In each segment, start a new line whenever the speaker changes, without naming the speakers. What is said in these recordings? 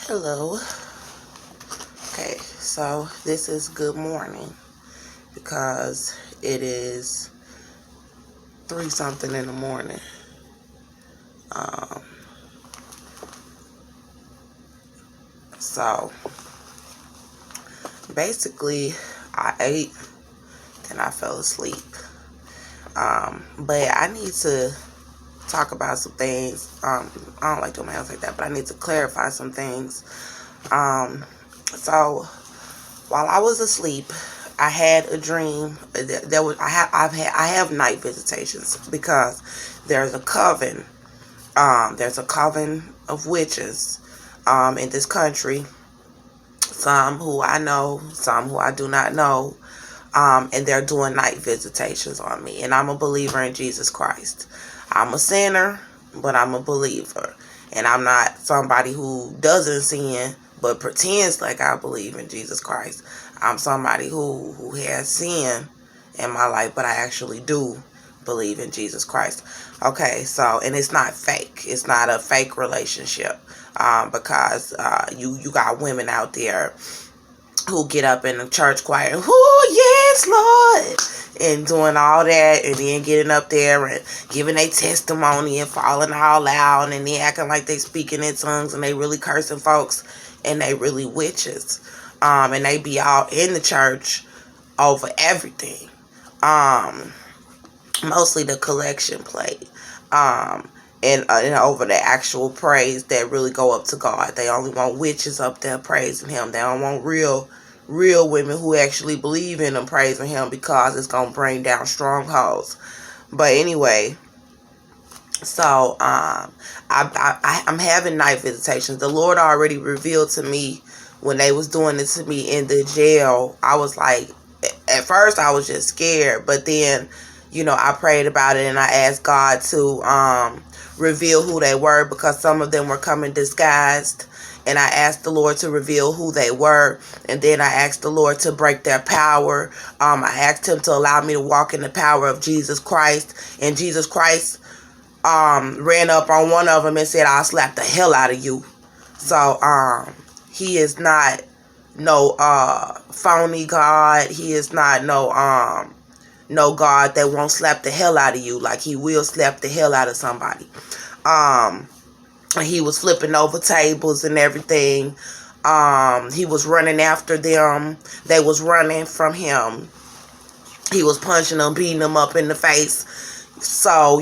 Hello. Okay, so this is good morning because it is 3 something in the morning. So basically I ate and I fell asleep. But I need to talk about some things. I don't like doing my house like that, but I need to clarify some things. So while I was asleep, I had a dream. I have night visitations because there's a coven. There's a coven of witches in this country. Some who I know, some who I do not know. And they're doing night visitations on me. And I'm a believer in Jesus Christ. I'm a sinner, but I'm a believer. And I'm not somebody who doesn't sin, but pretends like I believe in Jesus Christ. I'm somebody who has sin in my life, but I actually do believe in Jesus Christ. Okay, so, and it's not fake. It's not a fake relationship. Because you got women out there who get up in the church choir, oh yes, Lord, and doing all that, and then getting up there and giving their testimony and falling all out, and then acting like they speaking in tongues, and they really cursing folks, and they really witches, and they be all in the church over everything, mostly the collection plate, and over the actual praise that really go up to God. They only want witches up there praising Him. They don't want real women who actually believe in Him praising Him, because it's gonna bring down strongholds. But anyway, so I'm having night visitations. The Lord already revealed to me when they was doing it to me in the jail. I was like, at first I was just scared, but then I prayed about it and I asked God to reveal who they were, because some of them were coming disguised, and I asked the Lord to reveal who they were, and then I asked the Lord to break their power. I asked Him to allow me to walk in the power of Jesus Christ, and Jesus Christ ran up on one of them and said, I'll slap the hell out of you. So He is not no phony God. He is not no God that won't slap the hell out of you. Like, He will slap the hell out of somebody. He was flipping over tables and everything. He was running after them. They was running from Him. He was punching them, beating them up in the face. So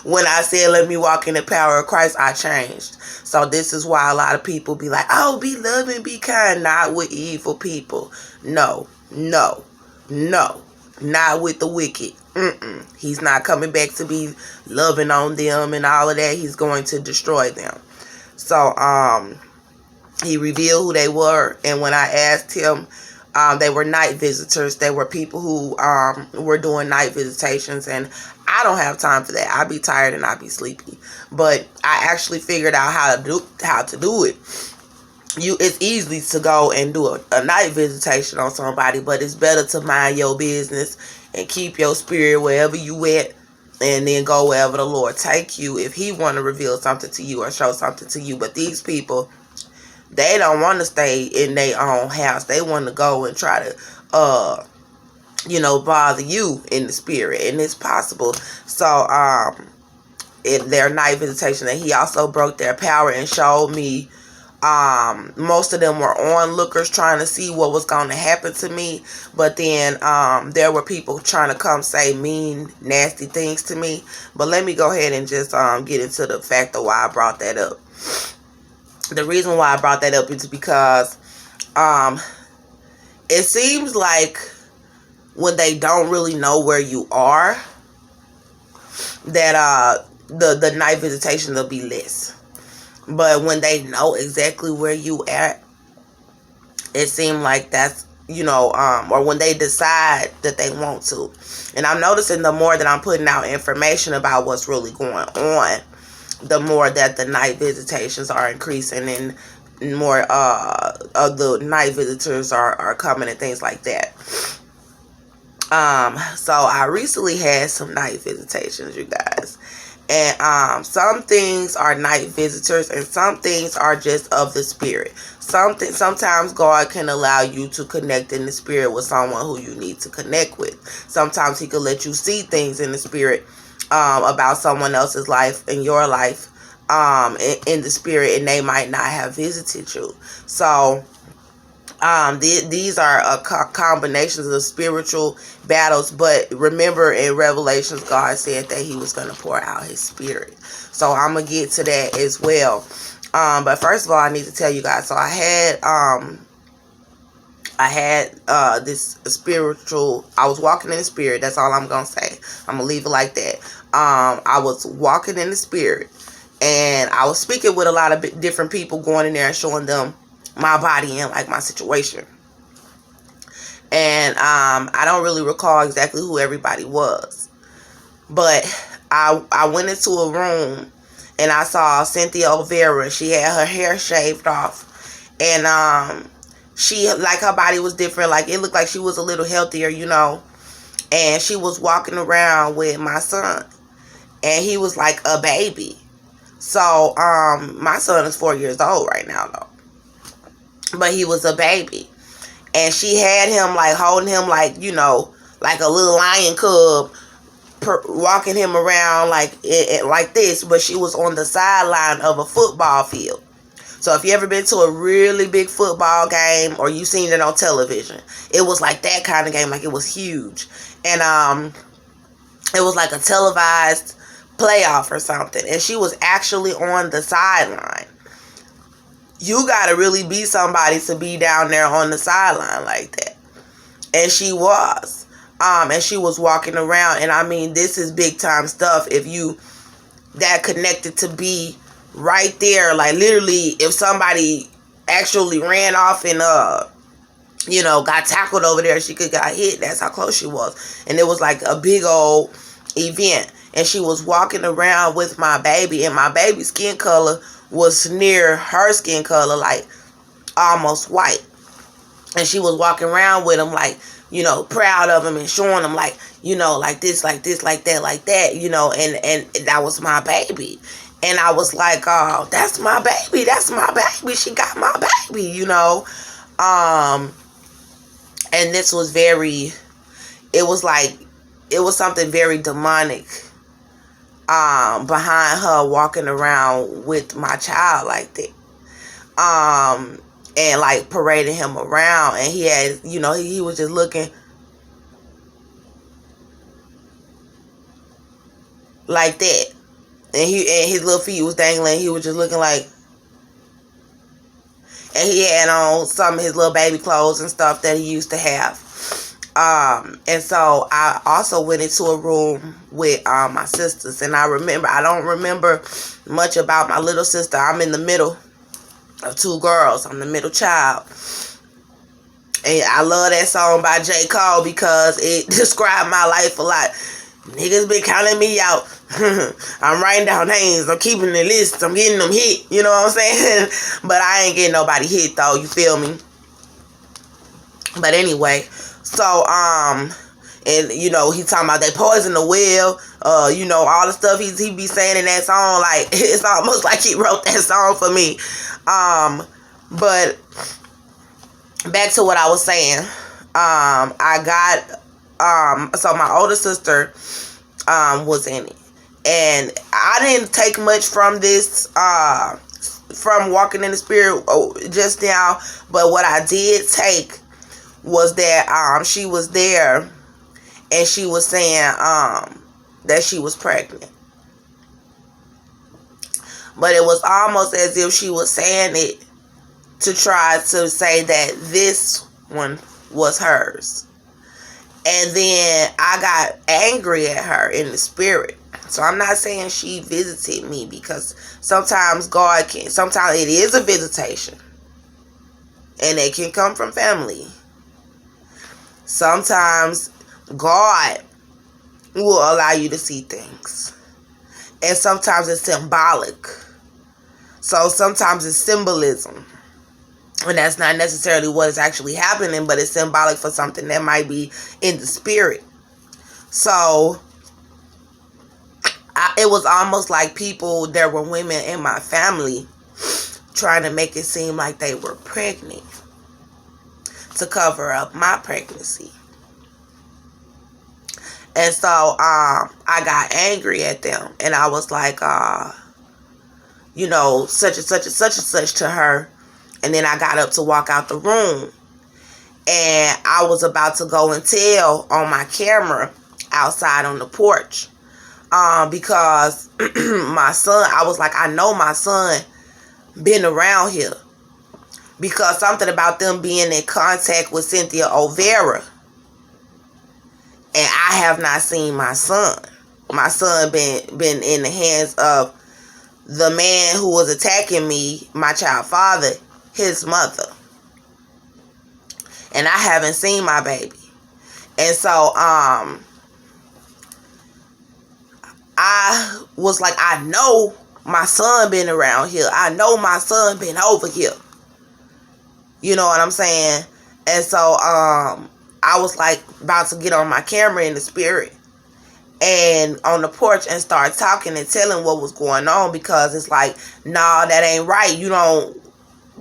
when I said, let me walk in the power of Christ, I changed. So this is why a lot of people be like, oh, be loving, be kind. Not with evil people. No. Not with the wicked. He's not coming back to be loving on them and all of that. He's going to destroy them. So He revealed who they were, and when I asked Him, they were night visitors. They were people who were doing night visitations, and I don't have time for that. I be tired and I be sleepy. But I actually figured out how to do it. It's easy to go and do a night visitation on somebody, but it's better to mind your business and keep your spirit wherever you at, and then go wherever the Lord take you if He want to reveal something to you or show something to you. But these people, they don't want to stay in their own house. They want to go and try to bother you in the spirit, and it's possible. So in their night visitation, that He also broke their power and showed me most of them were onlookers trying to see what was going to happen to me. But then there were people trying to come say mean, nasty things to me. But let me go ahead and just get into the fact of why I brought that up. The reason why I brought that up is because it seems like when they don't really know where you are, that the night visitation will be less. But when they know exactly where you at, it seems like that's, or when they decide that they want to. And I'm noticing the more that I'm putting out information about what's really going on, the more that the night visitations are increasing, and more of the night visitors are coming and things like that. So I recently had some night visitations, you guys. And some things are night visitors, and some things are just of the spirit. Sometimes God can allow you to connect in the spirit with someone who you need to connect with. Sometimes he can let you see things in the spirit about someone else's life and your life in the spirit, and they might not have visited you. So these are combinations of spiritual battles. But remember, in Revelations, God said that he was going to pour out his spirit. So I'm going to get to that as well. But first of all, I need to tell you guys. So I had this spiritual, I was walking in the spirit. That's all I'm going to say. I'm going to leave it like that. I was walking in the spirit, and I was speaking with a lot of different people, going in there and showing them my body and like my situation. And I don't really recall exactly who everybody was, but I went into a room and I saw Cynthia Olvera. She had her hair shaved off, and she, like, her body was different. Like, it looked like she was a little healthier, you know. And she was walking around with my son, and he was like a baby. So my son is 4 years old right now, though. But he was a baby. And she had him, like, holding him, like, you know, like a little lion cub, walking him around like this. But she was on the sideline of a football field. So if you ever been to a really big football game, or you seen it on television, it was like that kind of game. Like, it was huge. And it was like a televised playoff or something. And she was actually on the sideline. You gotta really be somebody to be down there on the sideline like that. And she was. And she was walking around. And I mean, this is big time stuff. If you that connected to be right there, like, literally, if somebody actually ran off and you know, got tackled over there, she could got hit. That's how close she was. And it was like a big old event. And she was walking around with my baby, and my baby's skin color was near her skin color, like almost white. And she was walking around with him, like, you know, proud of him and showing him, like, you know, like this, like that, you know. And that was my baby. And I was like, oh, that's my baby. That's my baby. She got my baby, you know. And this was it was something very demonic behind her walking around with my child like that. And like parading him around. And he had, you know, he was just looking like that. And his little feet was dangling. He was just looking like, and he had on some of his little baby clothes and stuff that he used to have. And so I also went into a room with my sisters. And I don't remember much about my little sister. I'm in the middle of two girls. I'm the middle child. And I love that song by J. Cole because it described my life a lot. Niggas been counting me out. I'm writing down names. I'm keeping the list. I'm getting them hit. You know what I'm saying? But I ain't getting nobody hit, though. You feel me? But anyway, so, and, you know, he talking about they poison the well. You know, all the stuff he be saying in that song. Like, it's almost like he wrote that song for me. But back to what I was saying. I got, so my older sister was in it. And I didn't take much from this, from walking in the spirit just now. But what I did take was that she was there and she was saying that she was pregnant. But it was almost as if she was saying it to try to say that this one was hers. And then I got angry at her in the spirit. So I'm not saying she visited me, because sometimes sometimes it is a visitation. And it can come from family. Sometimes God will allow you to see things. And sometimes it's symbolic. So sometimes it's symbolism. And that's not necessarily what is actually happening, but it's symbolic for something that might be in the spirit. So it was almost like people, there were women in my family trying to make it seem like they were pregnant to cover up my pregnancy. And so I got angry at them, and I was like, you know, such and such and such and such to her. And then I got up to walk out the room, and I was about to go and tell on my camera outside on the porch, because my son, I was like, I know my son been around here, because something about them being in contact with Cynthia O'Vera, and I have not seen my son. My son been in the hands of the man who was attacking me, my child father, his mother. And I haven't seen my baby. And so I was like, I know my son been around here. I know my son been over here. You know what I'm saying? And so I was like about to get on my camera in the spirit and on the porch and start talking and telling what was going on, because it's like, nah, that ain't right. You don't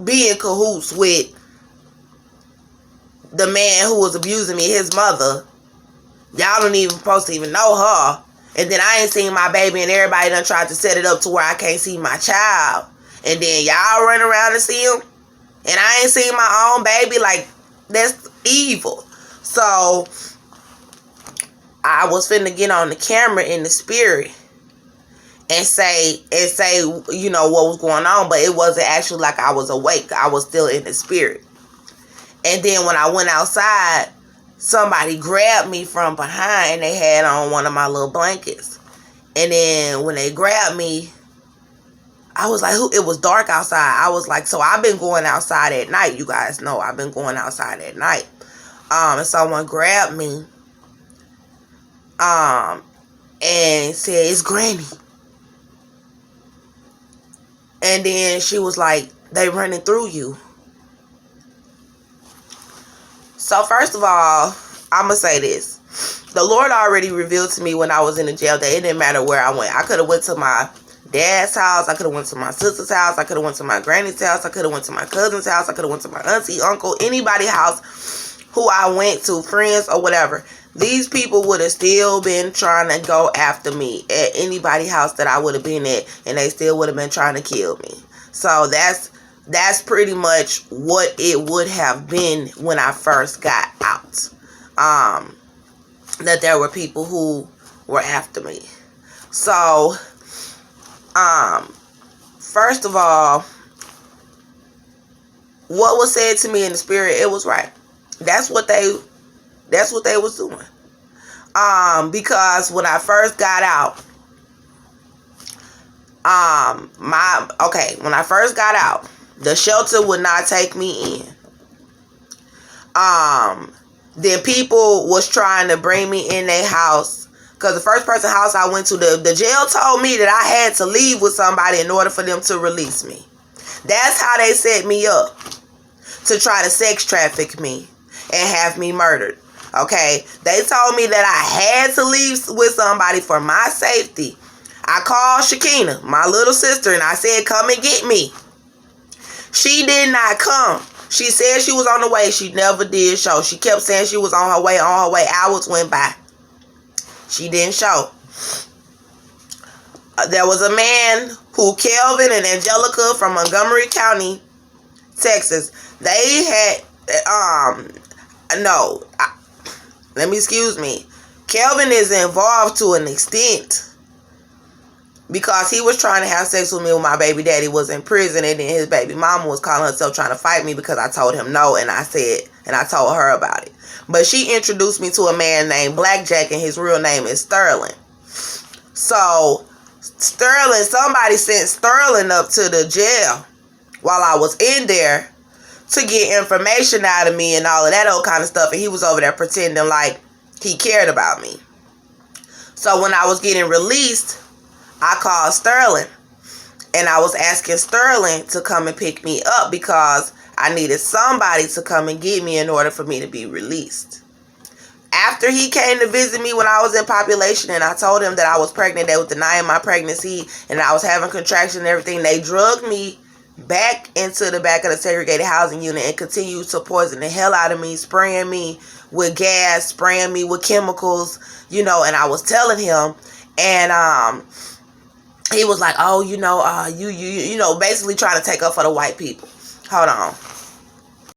be in cahoots with the man who was abusing me, his mother. Y'all don't even supposed to even know her. And then I ain't seen my baby, and everybody done tried to set it up to where I can't see my child. And then y'all run around and see him, and I ain't seen my own baby. Like, that's evil. So I was finna get on the camera in the spirit and say, you know, what was going on, but it wasn't actually like I was awake. I was still in the spirit. And then when I went outside, somebody grabbed me from behind, and they had on one of my little blankets. And then when they grabbed me, I was like, it was dark outside. I was like, so I've been going outside at night. You guys know I've been going outside at night. And someone grabbed me and said, it's Granny. And then she was like, they running through you. So first of all, I'm going to say this. The Lord already revealed to me when I was in the jail that it didn't matter where I went. I could have went to my dad's house. I could have went to my sister's house. I could have went to my granny's house. I could have went to my cousin's house. I could have went to my auntie, uncle, anybody's house who I went to, friends or whatever. These people would have still been trying to go after me at anybody's house that I would have been at, and they still would have been trying to kill me. So that's pretty much what it would have been when I first got out. That there were people who were after me. So, first of all, what was said to me in the spirit, it was right. That's what they was doing. Because when I first got out, when I first got out, the shelter would not take me in. Then people was trying to bring me in their house, because the first person house I went to, the jail told me that I had to leave with somebody in order for them to release me. That's how they set me up, to try to sex traffic me and have me murdered. Okay, they told me that I had to leave with somebody for my safety. I called Shakina, my little sister, and I said, come and get me. She did not come. She said she was on the way. She never did show. She kept saying she was on her way. Hours went by. She didn't show. There was a man who, Kelvin and Angelica from Montgomery County, Texas, they had, excuse me. Kelvin is involved to an extent, because he was trying to have sex with me when my baby daddy was in prison, and then his baby mama was calling herself trying to fight me because I told him no, and I told her about it. But she introduced me to a man named Blackjack, and his real name is Sterling. So somebody sent Sterling up to the jail while I was in there to get information out of me and all of that old kind of stuff, and he was over there pretending like he cared about me. So when I was getting released, I called Sterling, and I was asking Sterling to come and pick me up because I needed somebody to come and get me in order for me to be released. After he came to visit me when I was in population and I told him that I was pregnant, they were denying my pregnancy and I was having contractions and everything, they drugged me back into the back of the segregated housing unit and continued to poison the hell out of me, spraying me with gas, spraying me with chemicals, and I was telling him, and he was like, oh, you basically trying to take up for the white people. Hold on.